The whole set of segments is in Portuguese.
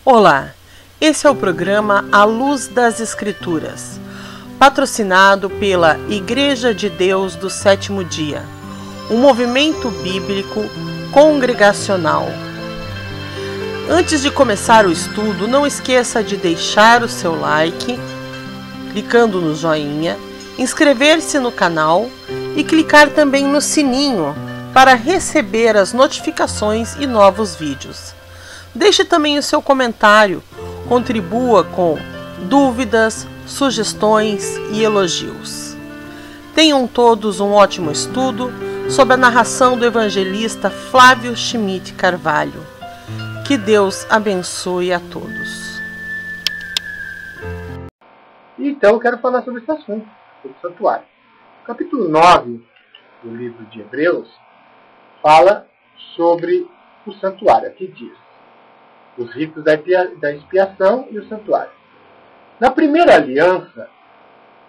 Olá, esse é o programa A Luz das Escrituras, patrocinado pela Igreja de Deus do Sétimo Dia, um movimento bíblico congregacional. Antes de começar o estudo, não esqueça de deixar o seu like, clicando no joinha, inscrever-se no canal e clicar também no sininho para receber as notificações e novos vídeos. Deixe também o seu comentário, contribua com dúvidas, sugestões e elogios. Tenham todos um ótimo estudo sob a narração do evangelista Flávio Schmidt Carvalho. Que Deus abençoe a todos. Então eu quero falar sobre esse assunto, sobre o santuário. O capítulo 9 do livro de Hebreus fala sobre o santuário. Aqui diz: os ritos da expiação e o santuário. Na primeira aliança,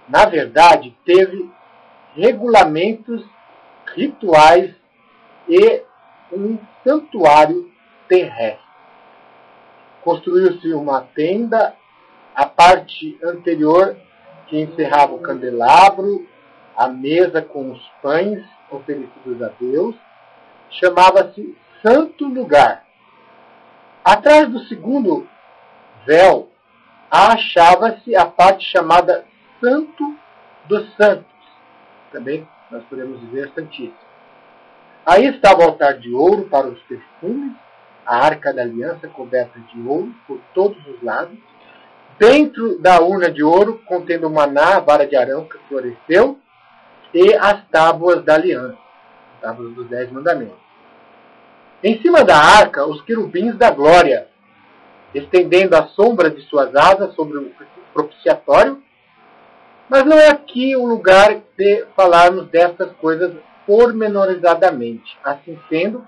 na verdade, teve regulamentos rituais e um santuário terrestre. Construiu-se uma tenda, a parte anterior que encerrava o candelabro, a mesa com os pães oferecidos a Deus, chamava-se Santo Lugar. Atrás do segundo véu, achava-se a parte chamada Santo dos Santos. Também nós podemos dizer Santíssimo. Aí estava o altar de ouro para os perfumes, a arca da aliança coberta de ouro por todos os lados. Dentro da urna de ouro, contendo o maná, a vara de Arão que floresceu, e as tábuas da aliança, tábuas dos 10 mandamentos. Em cima da arca, os querubins da glória, estendendo a sombra de suas asas sobre o propiciatório. Mas não é aqui o lugar de falarmos dessas coisas pormenorizadamente. Assim sendo,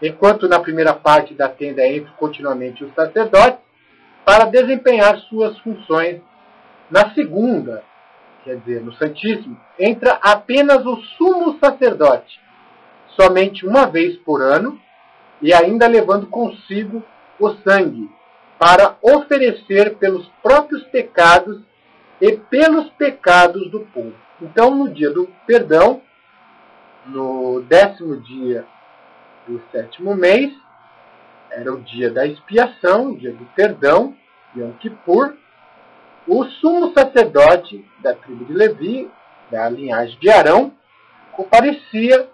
enquanto na primeira parte da tenda entram continuamente os sacerdotes, para desempenhar suas funções, na segunda, quer dizer, no Santíssimo, entra apenas o sumo sacerdote, somente uma vez por ano, e ainda levando consigo o sangue, para oferecer pelos próprios pecados e pelos pecados do povo. Então, no dia do perdão, no 10º dia do 7º mês, era o dia da expiação, o dia do perdão, Yom Kippur, o sumo sacerdote da tribo de Levi, da linhagem de Arão, comparecia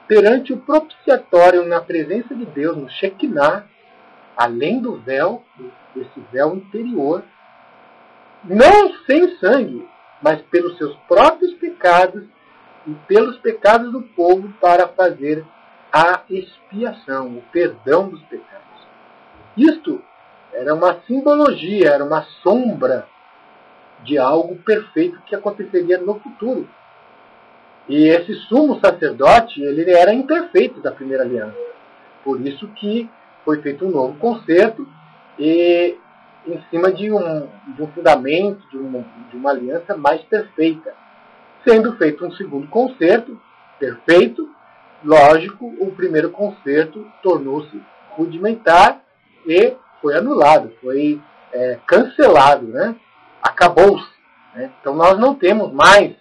perante o propiciatório na presença de Deus, no Shekinah, além do véu, desse véu interior, não sem sangue, mas pelos seus próprios pecados e pelos pecados do povo, para fazer a expiação, o perdão dos pecados. Isto era uma simbologia, era uma sombra de algo perfeito que aconteceria no futuro. E esse sumo sacerdote, ele era imperfeito da primeira aliança. Por isso que foi feito um novo concerto, e em cima de um fundamento, de uma aliança mais perfeita. Sendo feito um segundo concerto, perfeito, lógico, o primeiro concerto tornou-se rudimentar e foi anulado, foi cancelado, né? Acabou-se. Né? Então nós não temos mais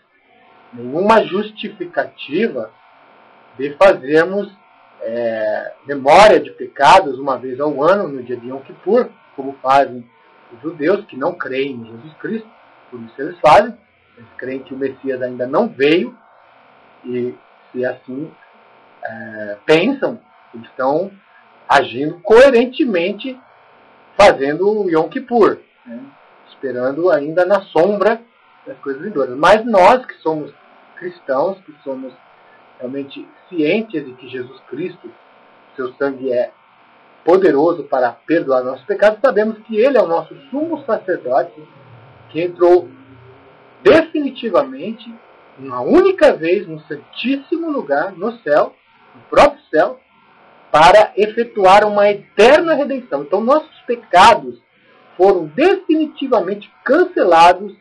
nenhuma justificativa de fazermos memória de pecados uma vez ao ano, no dia de Yom Kippur, como fazem os judeus que não creem em Jesus Cristo. Por isso eles fazem. Eles creem que o Messias ainda não veio, e se assim pensam, eles estão agindo coerentemente, fazendo o Yom Kippur, né? Esperando ainda na sombra das coisas vindouras. Mas nós que somos cristãos, que somos realmente cientes de que Jesus Cristo, seu sangue é poderoso para perdoar nossos pecados, sabemos que Ele é o nosso sumo sacerdote, que entrou definitivamente, uma única vez, no santíssimo lugar, no céu, no próprio céu, para efetuar uma eterna redenção. Então nossos pecados foram definitivamente cancelados,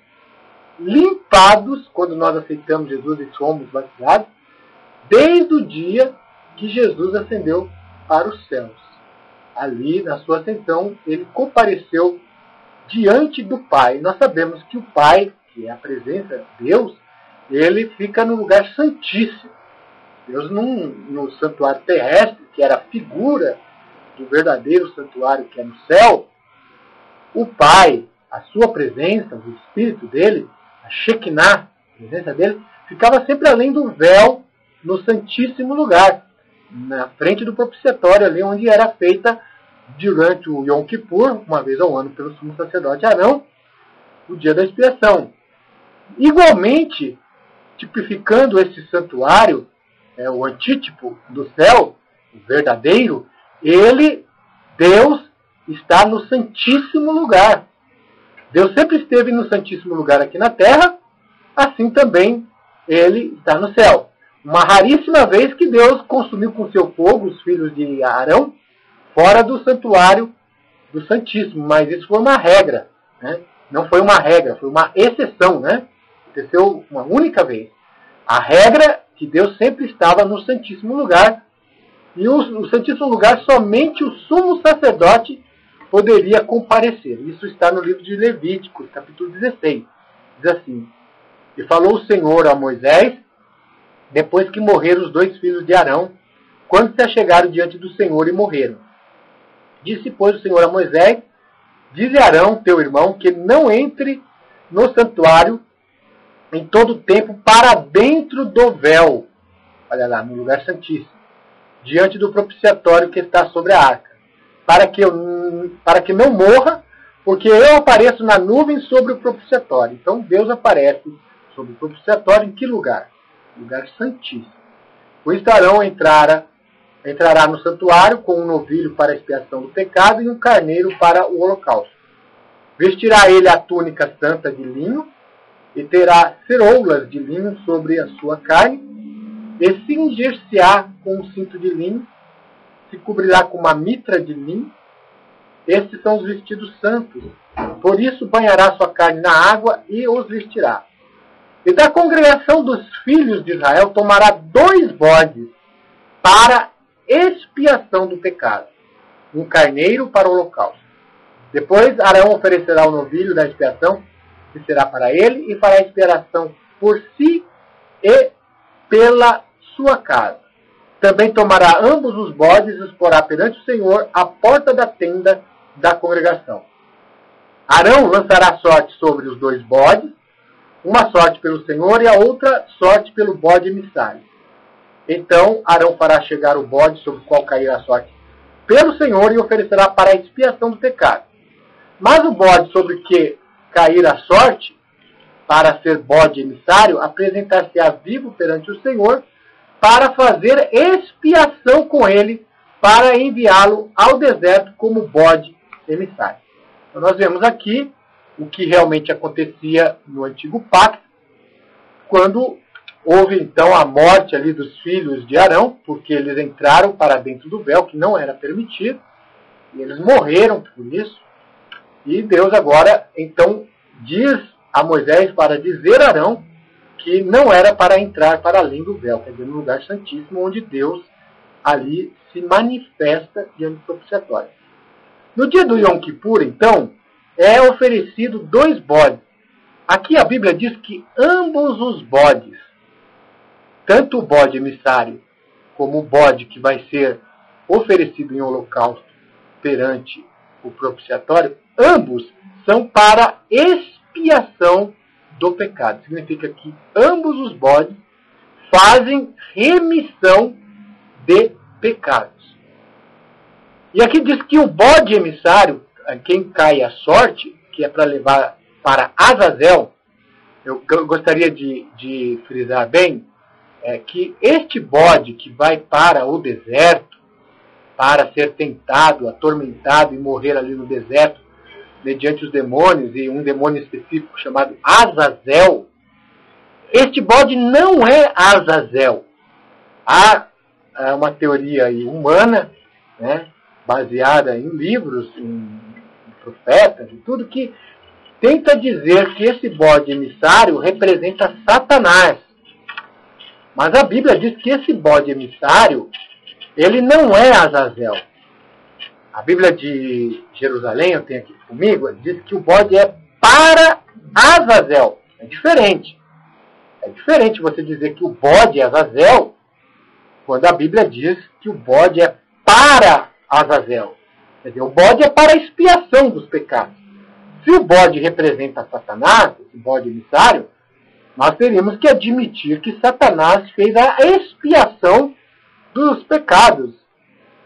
limpados, quando nós aceitamos Jesus e somos batizados, desde o dia que Jesus ascendeu para os céus. ali na sua ascensão, ele compareceu diante do Pai. Nós sabemos que o Pai, que é a presença de Deus, ele fica no lugar santíssimo. Deus no santuário terrestre, que era a figura do verdadeiro santuário que é no céu, o Pai, a sua presença, o Espírito dele, a Shekinah, a presença dele, ficava sempre além do véu no santíssimo lugar, na frente do propiciatório, ali onde era feita durante o Yom Kippur, uma vez ao ano pelo sumo sacerdote Arão, o dia da expiação. Igualmente, tipificando esse santuário, o antítipo do céu, o verdadeiro, Deus, está no santíssimo lugar. Deus sempre esteve no santíssimo lugar aqui na terra, assim também ele está no céu. Uma raríssima vez que Deus consumiu com seu fogo os filhos de Arão fora do santuário do Santíssimo, mas isso foi uma regra, né? Não foi uma regra, foi uma exceção, né? Aconteceu uma única vez. A regra é que Deus sempre estava no Santíssimo Lugar, e o Santíssimo Lugar somente o sumo sacerdote poderia comparecer. Isso está no livro de Levíticos, capítulo 16. Diz assim: E falou o Senhor a Moisés, depois que morreram os 2 filhos de Arão, quando se achegaram diante do Senhor e morreram. Disse, pois, o Senhor a Moisés: Dize a Arão, teu irmão, que não entre no santuário em todo o tempo para dentro do véu, olha lá, no lugar santíssimo, diante do propiciatório que está sobre a arca, para que não morra, porque eu apareço na nuvem sobre o propiciatório. Então Deus aparece sobre o propiciatório em que lugar? Lugar santíssimo. Por isso Arão entrará no santuário com um novilho para a expiação do pecado e um carneiro para o holocausto. Vestirá ele a túnica santa de linho e terá ceroulas de linho sobre a sua carne e cingir-se-á com um cinto de linho, se cobrirá com uma mitra de linho. Estes são os vestidos santos. Por isso banhará sua carne na água e os vestirá. E da congregação dos filhos de Israel tomará 2 bodes para expiação do pecado, um carneiro para o holocausto. Depois Arão oferecerá o novilho da expiação, que será para ele, e fará expiação por si e pela sua casa. Também tomará ambos os bodes e os porá perante o Senhor à porta da tenda da congregação. Arão lançará sorte sobre os 2 bodes, uma sorte pelo Senhor e a outra sorte pelo bode emissário. Então Arão fará chegar o bode sobre o qual cair a sorte pelo Senhor e oferecerá para a expiação do pecado. Mas o bode sobre que cair a sorte, para ser bode emissário, apresentar-se-á vivo perante o Senhor, para fazer expiação com ele, para enviá-lo ao deserto como bode emissário. Então nós vemos aqui o que realmente acontecia no Antigo Pacto, quando houve então a morte ali dos filhos de Arão, porque eles entraram para dentro do véu, que não era permitido, e eles morreram por isso. E Deus agora então diz a Moisés para dizer a Arão que não era para entrar para além do véu, quer dizer, no lugar santíssimo, onde Deus ali se manifesta diante do propiciatório. No dia do Yom Kippur, então, é oferecido 2 bodes. Aqui a Bíblia diz que ambos os bodes, tanto o bode emissário como o bode que vai ser oferecido em holocausto perante o propiciatório, ambos são para expiação do pecado. Significa que ambos os bodes fazem remissão de pecados. E aqui diz que o bode emissário, quem cai a sorte, que é para levar para Azazel, eu gostaria de frisar bem, que este bode que vai para o deserto, para ser tentado, atormentado e morrer ali no deserto, mediante os demônios, e um demônio específico chamado Azazel, este bode não é Azazel. Há uma teoria aí humana, né, baseada em livros, em profetas e tudo, que tenta dizer que esse bode emissário representa Satanás. Mas a Bíblia diz que esse bode emissário, ele não é Azazel. A Bíblia de Jerusalém, eu tenho aqui comigo, diz que o bode é para Azazel. É diferente. É diferente você dizer que o bode é Azazel, quando a Bíblia diz que o bode é para Azazel. Quer dizer, o bode é para a expiação dos pecados. Se o bode representa Satanás, esse bode emissário, nós teríamos que admitir que Satanás fez a expiação dos pecados.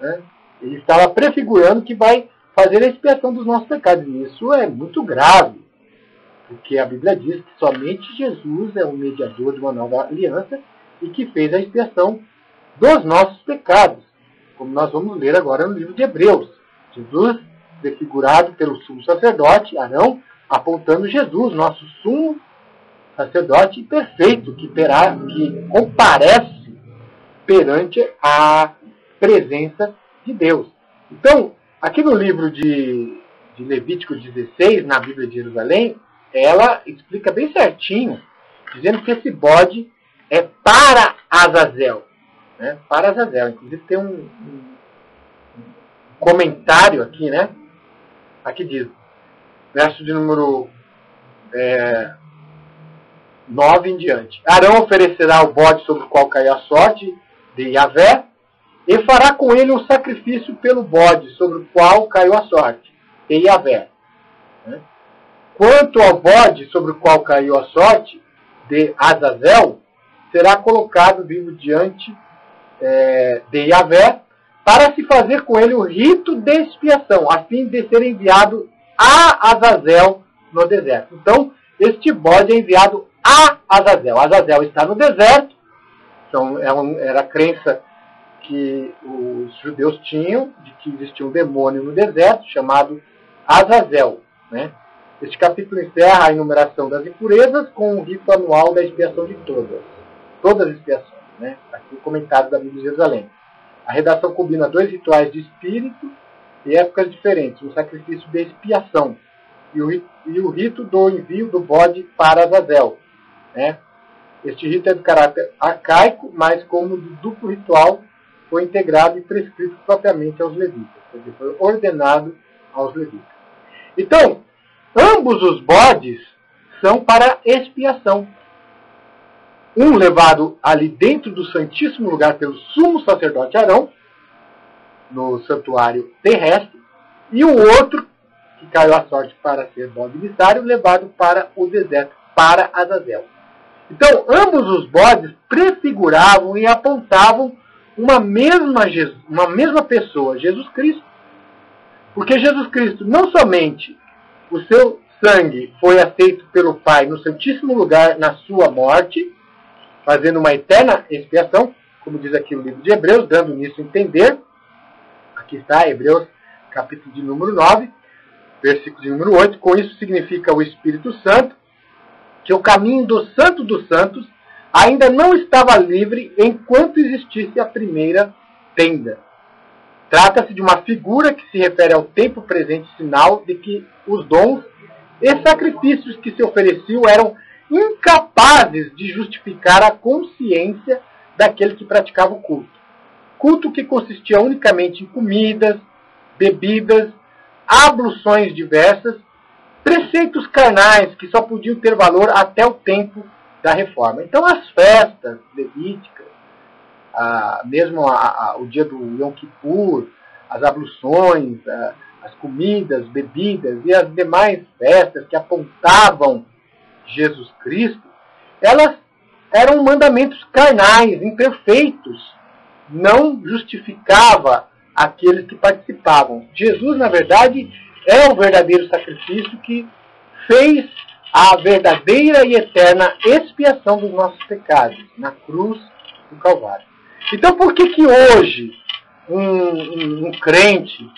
Né? Ele estava prefigurando que vai fazer a expiação dos nossos pecados. E isso é muito grave, porque a Bíblia diz que somente Jesus é o mediador de uma nova aliança e que fez a expiação dos nossos pecados, como nós vamos ler agora no livro de Hebreus. Jesus, prefigurado pelo sumo sacerdote, Arão, apontando Jesus, nosso sumo sacerdote perfeito, que comparece perante a presença de Deus. Então, aqui no livro de Levítico 16, na Bíblia de Jerusalém, ela explica bem certinho, dizendo que esse bode é para Azazel. Né? Para Azazel. Inclusive tem um comentário aqui, né? Aqui diz, verso de número 9 em diante. Arão oferecerá o bode sobre o qual caiu a sorte de Yahvé, e fará com ele um sacrifício pelo bode sobre o qual caiu a sorte de Yahvé. Quanto ao bode sobre o qual caiu a sorte de Azazel, será colocado vivo diante de Yahvé, para se fazer com ele o rito de expiação, a fim de ser enviado a Azazel no deserto. Então, este bode é enviado a Azazel. Azazel está no deserto, então era a crença que os judeus tinham, de que existia um demônio no deserto, chamado Azazel. Né? Este capítulo encerra a enumeração das impurezas com o rito anual da expiação de todas as expiações. Né? Aqui o comentário da Bíblia de Jerusalém. A redação combina dois rituais de espírito e épocas diferentes, o sacrifício de expiação e o rito do envio do bode para Azazel. Né? Este rito é de caráter arcaico, mas como de duplo ritual, foi integrado e prescrito propriamente aos levitas. Quer dizer, foi ordenado aos levitas. Então, ambos os bodes são para expiação. Um levado ali dentro do Santíssimo Lugar pelo sumo sacerdote Arão, no santuário terrestre, e o outro, que caiu à sorte para ser bode emissário, levado para o deserto, para Azazel. Então, ambos os bodes prefiguravam e apontavam uma mesma pessoa, Jesus Cristo. Porque Jesus Cristo, não somente o seu sangue foi aceito pelo Pai no Santíssimo Lugar na sua morte, fazendo uma eterna expiação, como diz aqui o livro de Hebreus, dando nisso a entender. Aqui está, Hebreus, capítulo de número 9, versículo de número 8. Com isso significa o Espírito Santo, que o caminho do Santo dos Santos ainda não estava livre enquanto existisse a primeira tenda. Trata-se de uma figura que se refere ao tempo presente, sinal de que os dons e sacrifícios que se ofereciam eram incapazes de justificar a consciência daquele que praticava o culto. Culto que consistia unicamente em comidas, bebidas, abluções diversas, preceitos carnais que só podiam ter valor até o tempo da reforma. Então as festas levíticas, mesmo o dia do Yom Kippur, as abluções, as comidas, bebidas e as demais festas que apontavam Jesus Cristo, elas eram mandamentos carnais, imperfeitos, não justificava aqueles que participavam. Jesus, na verdade, é o verdadeiro sacrifício que fez a verdadeira e eterna expiação dos nossos pecados na cruz do Calvário. Então, por que hoje um crente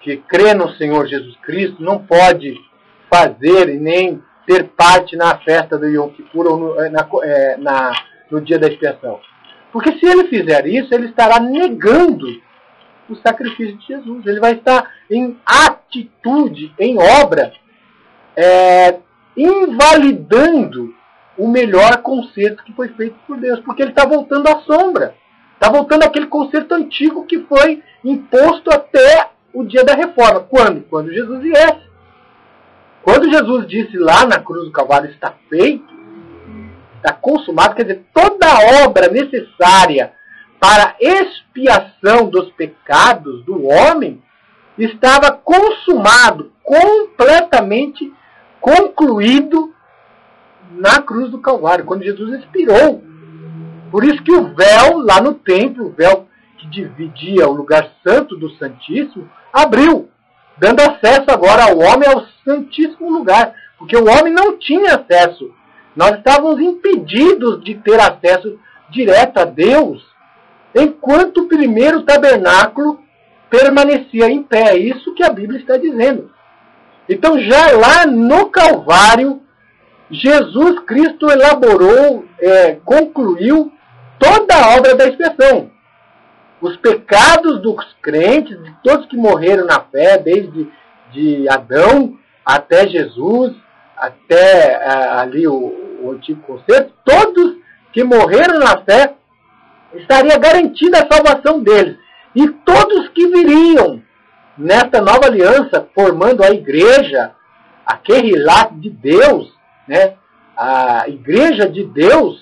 que crê no Senhor Jesus Cristo não pode fazer e nem ter parte na festa do Yom Kippur ou no dia da expiação? Porque se ele fizer isso, ele estará negando o sacrifício de Jesus. Ele vai estar em atitude, em obra, invalidando o melhor concerto que foi feito por Deus. Porque ele está voltando à sombra. Está voltando àquele concerto antigo que foi imposto até o dia da reforma. Quando? Quando Jesus viesse. Quando Jesus disse lá na cruz do Calvário, está feito, está consumado, quer dizer, toda a obra necessária para a expiação dos pecados do homem estava consumado, completamente concluído na cruz do Calvário, quando Jesus expirou. Por isso que o véu lá no templo, o véu que dividia o lugar santo do Santíssimo, abriu, dando acesso agora ao homem ao Santíssimo lugar, porque o homem não tinha acesso. Nós estávamos impedidos de ter acesso direto a Deus, enquanto o primeiro tabernáculo permanecia em pé. É isso que a Bíblia está dizendo. Então, já lá no Calvário, Jesus Cristo elaborou, concluiu toda a obra da expiação. Os pecados dos crentes, de todos que morreram na fé, desde de Adão até Jesus, até ali o Antigo Concerto, todos que morreram na fé, estaria garantida a salvação deles. E todos que viriam nesta nova aliança, formando a igreja, a Kehillat de Deus, né, a igreja de Deus,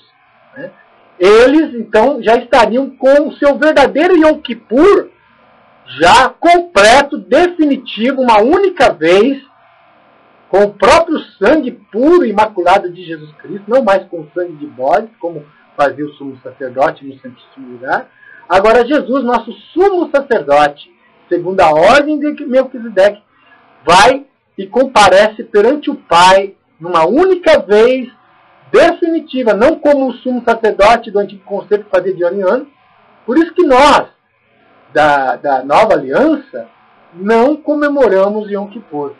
né, eles então já estariam com o seu verdadeiro Yom Kippur já completo, definitivo, uma única vez, com o próprio sangue puro e imaculado de Jesus Cristo, não mais com sangue de bode, como fazia o sumo sacerdote no Santíssimo Lugar. Agora Jesus, nosso sumo sacerdote, segundo a ordem de Melquisedeque, vai e comparece perante o Pai numa única vez, definitiva, não como o sumo sacerdote do Antigo Concerto que fazia de ano em ano. Por isso que nós, da nova aliança, não comemoramos Yom Kippur.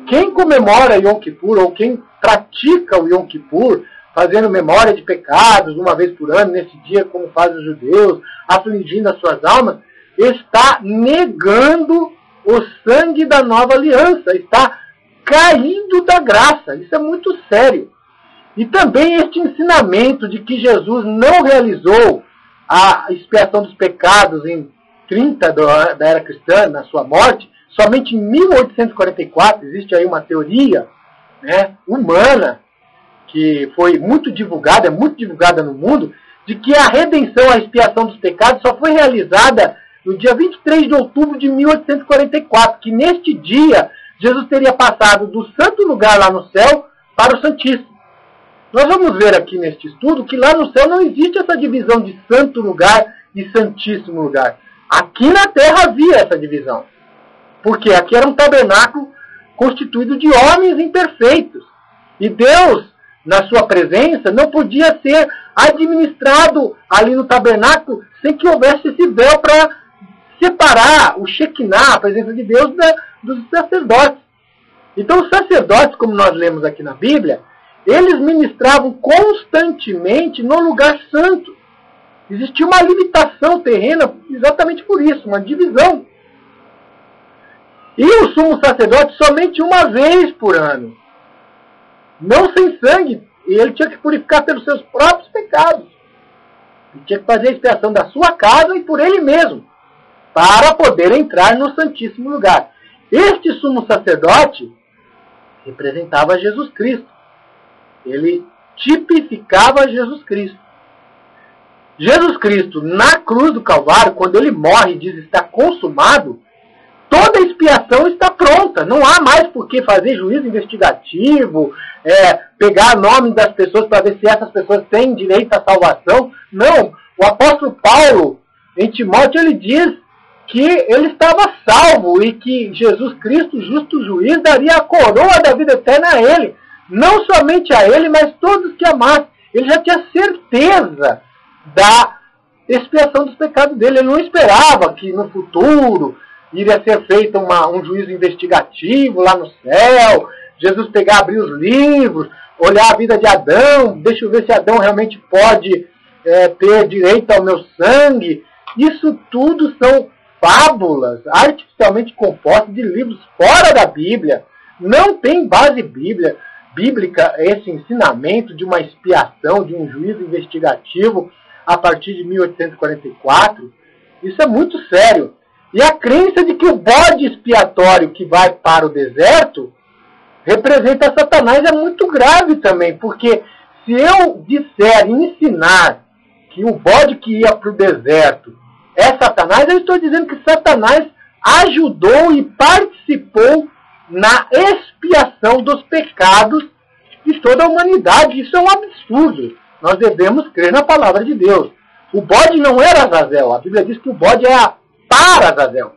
Quem comemora Yom Kippur, ou quem pratica o Yom Kippur, fazendo memória de pecados uma vez por ano, nesse dia, como fazem os judeus, afligindo as suas almas, está negando o sangue da nova aliança, está caindo da graça. Isso é muito sério. E também este ensinamento de que Jesus não realizou a expiação dos pecados em 30 da era cristã, na sua morte, somente em 1844, existe aí uma teoria, né, humana, que foi muito divulgada, é muito divulgada no mundo, de que a redenção, a expiação dos pecados só foi realizada no dia 23 de outubro de 1844, que neste dia Jesus teria passado do santo lugar lá no céu para o Santíssimo. Nós vamos ver aqui neste estudo que lá no céu não existe essa divisão de santo lugar e santíssimo lugar. Aqui na terra havia essa divisão. Porque aqui era um tabernáculo constituído de homens imperfeitos. E Deus, na sua presença, não podia ser administrado ali no tabernáculo sem que houvesse esse véu para separar o Shekinah, a presença de Deus, dos sacerdotes. Então os sacerdotes, como nós lemos aqui na Bíblia, eles ministravam constantemente no lugar santo. Existia uma limitação terrena exatamente por isso, uma divisão. E o sumo sacerdote somente uma vez por ano. Não sem sangue. E ele tinha que purificar pelos seus próprios pecados. Ele tinha que fazer a expiação da sua casa e por ele mesmo, para poder entrar no Santíssimo Lugar. Este sumo sacerdote representava Jesus Cristo. Ele tipificava Jesus Cristo. Jesus Cristo, na cruz do Calvário, quando ele morre e diz está consumado, toda a expiação está pronta. Não há mais por que fazer juízo investigativo, pegar nome das pessoas para ver se essas pessoas têm direito à salvação. Não. O apóstolo Paulo, em Timóteo, ele diz que ele estava salvo e que Jesus Cristo, justo juiz, daria a coroa da vida eterna a ele. Não somente a ele, mas todos que amassem. Ele já tinha certeza da expiação dos pecados dele. Ele não esperava que no futuro iria ser feito um juízo investigativo lá no céu, Jesus pegar, abrir os livros, olhar a vida de Adão, deixa eu ver se Adão realmente pode ter direito ao meu sangue. Isso tudo são fábulas artificialmente compostas de livros fora da Bíblia. Não tem base bíblica esse ensinamento de uma expiação, de um juízo investigativo a partir de 1844. Isso é muito sério. E a crença de que o bode expiatório que vai para o deserto representa Satanás é muito grave também, porque se eu disser e ensinar que o bode que ia para o deserto é Satanás, eu estou dizendo que Satanás ajudou e participou na expiação dos pecados de toda a humanidade. Isso é um absurdo. Nós devemos crer na palavra de Deus. O bode não era Azazel. A Bíblia diz que o bode era para Azazel.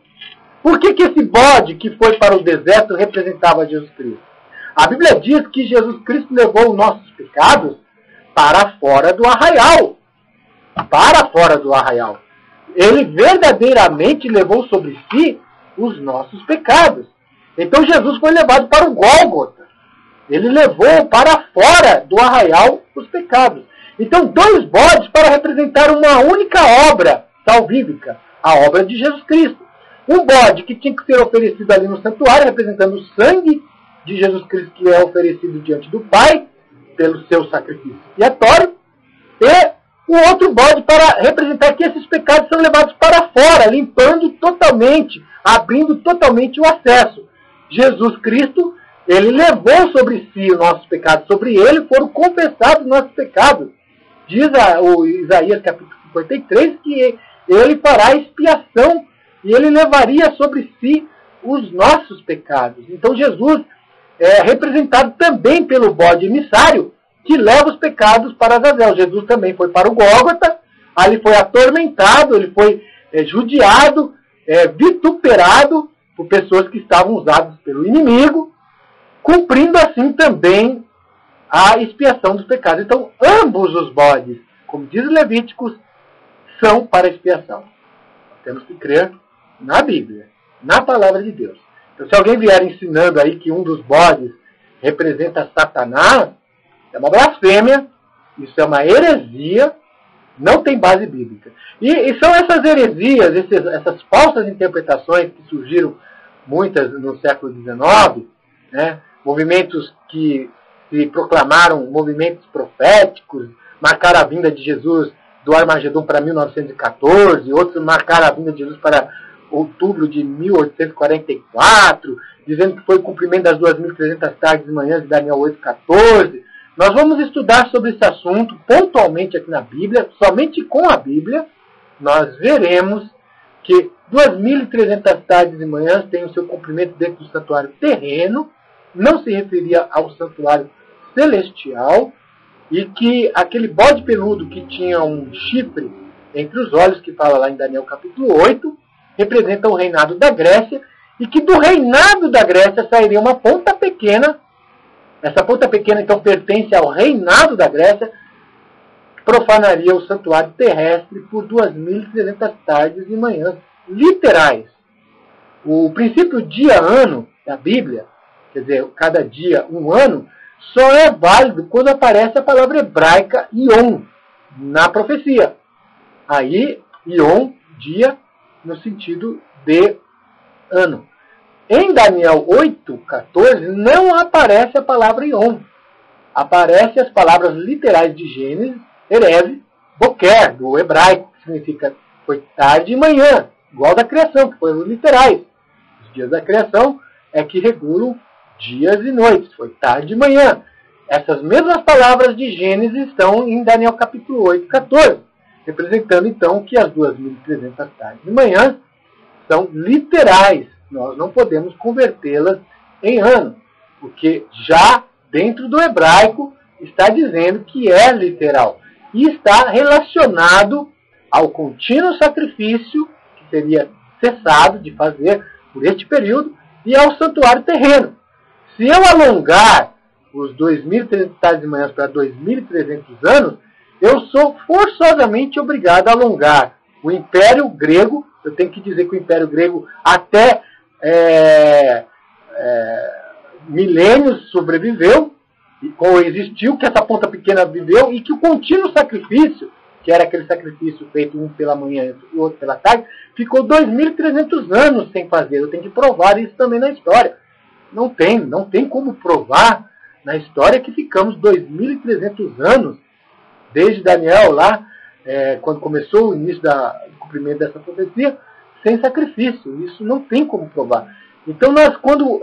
Por que esse bode que foi para o deserto representava Jesus Cristo? A Bíblia diz que Jesus Cristo levou os nossos pecados para fora do arraial. Para fora do arraial. Ele verdadeiramente levou sobre si os nossos pecados. Então Jesus foi levado para o Gólgota. Ele levou para fora do arraial os pecados. Então, 2 bodes para representar uma única obra salvífica, a obra de Jesus Cristo. Um bode que tinha que ser oferecido ali no santuário, representando o sangue de Jesus Cristo que é oferecido diante do Pai, pelo seu sacrifício expiatório, e o outro bode para representar que esses pecados são levados para fora, limpando totalmente, abrindo totalmente o acesso. Jesus Cristo, ele levou sobre si os nossos pecados, sobre ele foram confessados os nossos pecados. Diz o Isaías capítulo 53 que ele fará expiação e ele levaria sobre si os nossos pecados. Então Jesus é representado também pelo bode emissário que leva os pecados para Azazel. Jesus também foi para o Gólgota, ali foi atormentado, ele foi judiado, vituperado por pessoas que estavam usadas pelo inimigo, cumprindo assim também a expiação dos pecados. Então, ambos os bodes, como diz Levíticos, são para expiação. Temos que crer na Bíblia, na palavra de Deus. Então, se alguém vier ensinando aí que um dos bodes representa Satanás, é uma blasfêmia, isso é uma heresia, não tem base bíblica. E são essas heresias, essas falsas interpretações que surgiram muitas no século XIX, né? Movimentos que se proclamaram movimentos proféticos, marcaram a vinda de Jesus do Armagedon para 1914, outros marcaram a vinda de Jesus para outubro de 1844, dizendo que foi o cumprimento das 2.300 tardes e manhãs de Daniel 8,14. Nós vamos estudar sobre esse assunto pontualmente aqui na Bíblia, somente com a Bíblia, nós veremos que 2.300 tardes e manhãs tem o seu cumprimento dentro do santuário terreno, não se referia ao santuário celestial, e que aquele bode peludo que tinha um chifre entre os olhos, que fala lá em Daniel capítulo 8, representa o reinado da Grécia, e que do reinado da Grécia sairia uma ponta pequena. Essa ponta pequena, então, pertence ao reinado da Grécia, profanaria o santuário terrestre por 2.300 tardes e manhãs literais. O princípio dia-ano da Bíblia, quer dizer, cada dia um ano, só é válido quando aparece a palavra hebraica Yom na profecia. Aí, Yom, dia, no sentido de ano. Em Daniel 8,14 não aparece a palavra Yom. Aparecem as palavras literais de Gênesis, Erev, Boker, do hebraico, que significa foi tarde e manhã, igual da criação, que foram literais. Os dias da criação é que regulam dias e noites, foi tarde e manhã. Essas mesmas palavras de Gênesis estão em Daniel capítulo 8,14, representando então que as 2.300 tardes e manhãs são literais. Nós não podemos convertê-las em ano, porque já dentro do hebraico está dizendo que é literal. E está relacionado ao contínuo sacrifício que seria cessado de fazer por este período e ao santuário terreno. Se eu alongar os 2.300 tardes de manhãs para 2.300 anos, eu sou forçosamente obrigado a alongar o Império Grego. Eu tenho que dizer que o Império Grego até milênios sobreviveu, e coexistiu, que essa ponta pequena viveu, e que o contínuo sacrifício, que era aquele sacrifício feito um pela manhã e o outro pela tarde, ficou 2.300 anos sem fazer. Eu tenho que provar isso também na história. Não tem como provar na história que ficamos 2.300 anos, desde Daniel lá, quando começou o início do cumprimento dessa profecia, sem sacrifício. Isso não tem como provar. Então, nós quando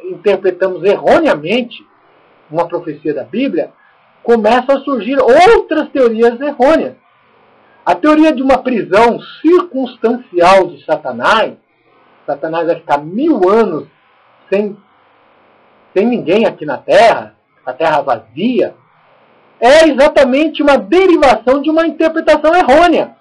interpretamos erroneamente uma profecia da Bíblia, começam a surgir outras teorias errôneas. A teoria de uma prisão circunstancial de Satanás vai ficar 1000 anos sem ninguém aqui na Terra, a Terra vazia, é exatamente uma derivação de uma interpretação errônea.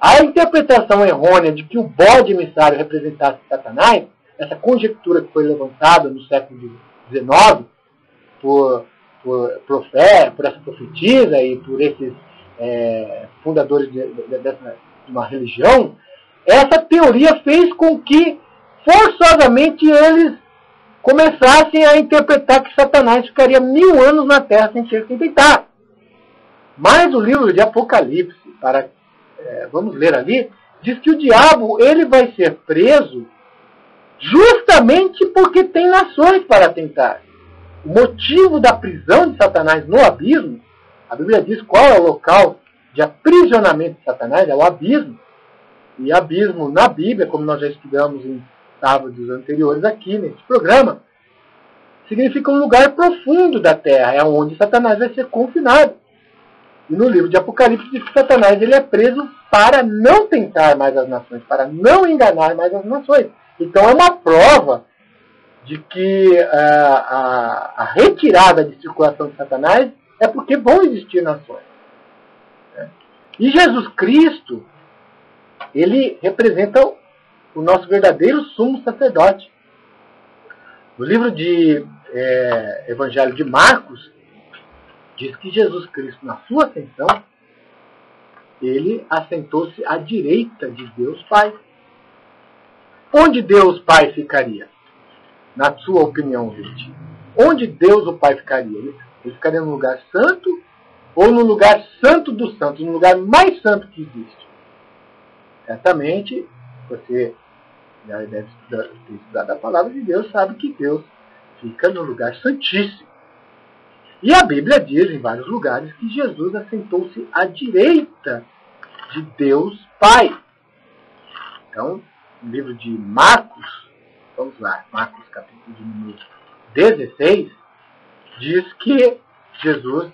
A interpretação errônea de que o bode emissário representasse Satanás, essa conjectura que foi levantada no século XIX por essa profetisa e por esses fundadores de uma religião, essa teoria fez com que forçosamente eles começassem a interpretar que Satanás ficaria 1000 anos na Terra sem ter quem tentar. Mas o livro de Apocalipse, vamos ler ali, diz que o diabo ele vai ser preso justamente porque tem nações para tentar. O motivo da prisão de Satanás no abismo, a Bíblia diz qual é o local de aprisionamento de Satanás, é o abismo. E abismo na Bíblia, como nós já estudamos em sábados anteriores aqui nesse programa, significa um lugar profundo da terra, é onde Satanás vai ser confinado. E no livro de Apocalipse diz que Satanás ele é preso para não tentar mais as nações, para não enganar mais as nações. Então é uma prova de que a retirada de circulação de Satanás é porque vão existir nações. E Jesus Cristo, ele representa o nosso verdadeiro sumo sacerdote. No livro de Evangelho de Marcos, diz que Jesus Cristo, na sua ascensão, ele assentou-se à direita de Deus Pai. Onde Deus Pai ficaria? Na sua opinião, gente. Onde Deus o Pai ficaria? Ele ficaria no lugar santo ou no lugar santo dos santos, no lugar mais santo que existe? Certamente, você já deve ter estudado a palavra de Deus, sabe que Deus fica no lugar santíssimo. E a Bíblia diz em vários lugares que Jesus assentou-se à direita de Deus Pai. Então, no livro de Marcos, vamos lá, Marcos capítulo de número 16, diz que Jesus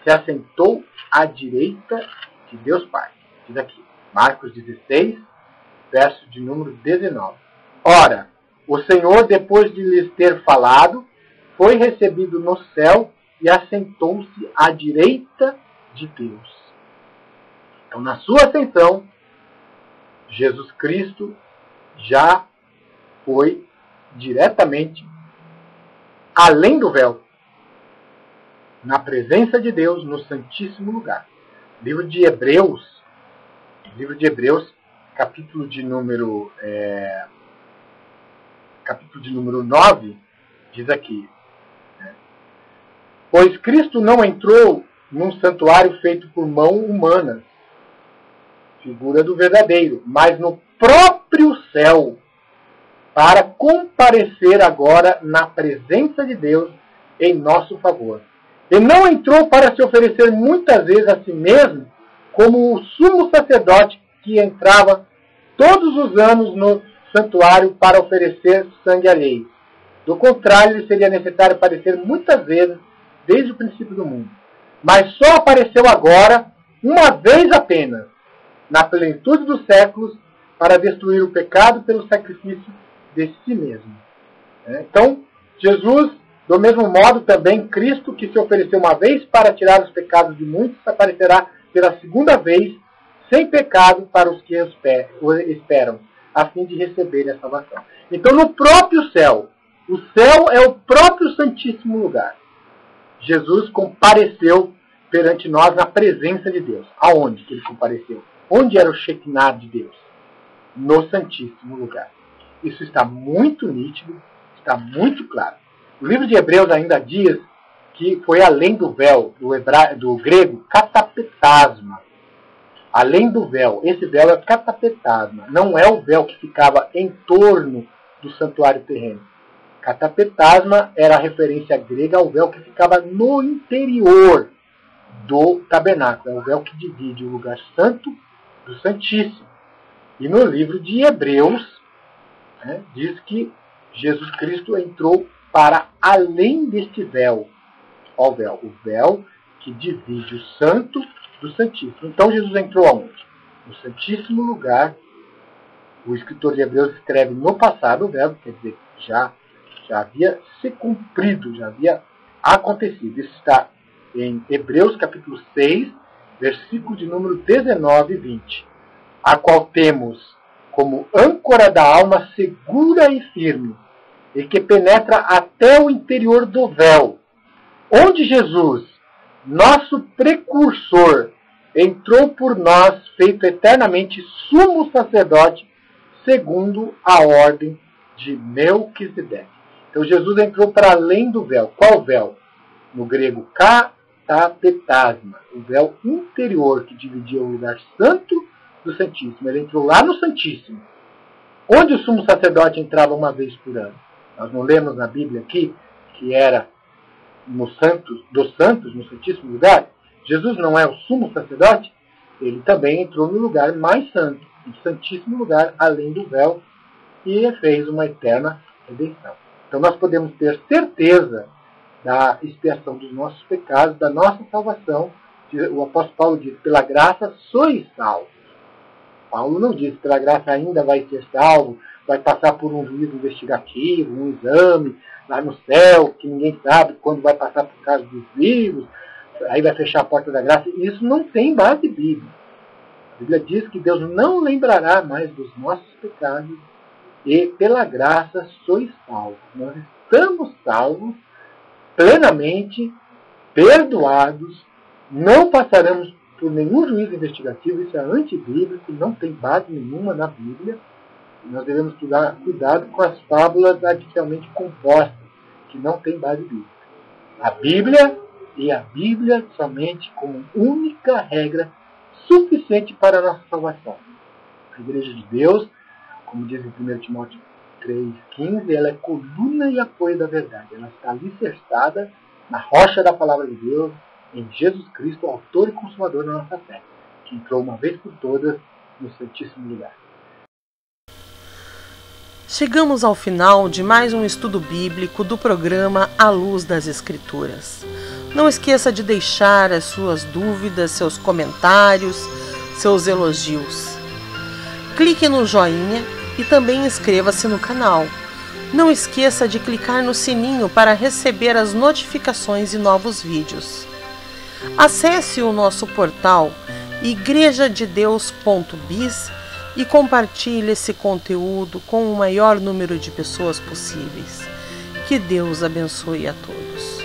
se assentou à direita de Deus Pai. Diz aqui, Marcos 16, verso de número 19. Ora, o Senhor, depois de lhes ter falado, foi recebido no céu e assentou-se à direita de Deus. Então, na sua ascensão, Jesus Cristo já foi diretamente além do véu, na presença de Deus, no Santíssimo Lugar. Livro de Hebreus, capítulo de número 9, diz aqui, pois Cristo não entrou num santuário feito por mão humana, figura do verdadeiro, mas no próprio céu, para comparecer agora na presença de Deus em nosso favor. Ele não entrou para se oferecer muitas vezes a si mesmo, como o sumo sacerdote que entrava todos os anos no santuário para oferecer sangue alheio. Do contrário, ele seria necessário aparecer muitas vezes desde o princípio do mundo. Mas só apareceu agora, uma vez apenas, na plenitude dos séculos, para destruir o pecado pelo sacrifício de si mesmo. Então, Jesus, do mesmo modo também, Cristo, que se ofereceu uma vez para tirar os pecados de muitos, aparecerá pela segunda vez, sem pecado, para os que o esperam, a fim de receberem a salvação. Então, no próprio céu, o céu é o próprio Santíssimo Lugar. Jesus compareceu perante nós na presença de Deus. Aonde que ele compareceu? Onde era o Shekinah de Deus? No Santíssimo Lugar. Isso está muito nítido, está muito claro. O livro de Hebreus ainda diz que foi além do véu, do grego, katapetasma. Além do véu. Esse véu é katapetasma. Não é o véu que ficava em torno do santuário terreno. Katapetasma era a referência grega ao véu que ficava no interior do tabernáculo. É o véu que divide o lugar santo do santíssimo. E no livro de Hebreus, né, diz que Jesus Cristo entrou para além deste véu. Ó, o véu que divide o santo do santíssimo. Então Jesus entrou aonde? No santíssimo lugar. O escritor de Hebreus escreve no passado o verbo, quer dizer, já havia se cumprido, já havia acontecido. Isso está em Hebreus capítulo 6, versículo de número 19 e 20, a qual temos como âncora da alma segura e firme, e que penetra até o interior do véu, onde Jesus, nosso precursor, entrou por nós, feito eternamente sumo sacerdote, segundo a ordem de Melquisedeque. Então Jesus entrou para além do véu. Qual véu? No grego, katapetasma, o véu interior que dividia o lugar santo do Santíssimo. Ele entrou lá no Santíssimo, onde o sumo sacerdote entrava uma vez por ano. Nós não lemos na Bíblia aqui que era dos santos, no Santíssimo lugar. Jesus não é o sumo sacerdote? Ele também entrou no lugar mais santo, no Santíssimo lugar, além do véu, e fez uma eterna redenção. Então nós podemos ter certeza da expiação dos nossos pecados, da nossa salvação. O apóstolo Paulo diz, pela graça sois salvos. Paulo não diz, pela graça ainda vai ser salvo, vai passar por um juízo investigativo, um exame lá no céu, que ninguém sabe quando vai passar por causa dos vivos, aí vai fechar a porta da graça. Isso não tem base bíblica. A Bíblia diz que Deus não lembrará mais dos nossos pecados e pela graça sois salvos. Nós estamos salvos, plenamente perdoados, não passaremos por nenhum juízo investigativo, isso é antibíblico, não tem base nenhuma na Bíblia. Nós devemos tomar cuidado com as fábulas artificialmente compostas, que não tem base bíblica. A Bíblia e a Bíblia somente como única regra suficiente para a nossa salvação. A Igreja de Deus, como diz em 1 Timóteo 3,15, ela é coluna e apoio da verdade. Ela está alicerçada na rocha da palavra de Deus, em Jesus Cristo, autor e consumador da nossa fé, que entrou uma vez por todas no Santíssimo lugar. Chegamos ao final de mais um estudo bíblico do programa À Luz das Escrituras. Não esqueça de deixar as suas dúvidas, seus comentários, seus elogios. Clique no joinha e também inscreva-se no canal. Não esqueça de clicar no sininho para receber as notificações de novos vídeos. Acesse o nosso portal igrejadedeus.biz e compartilhe esse conteúdo com o maior número de pessoas possíveis. Que Deus abençoe a todos.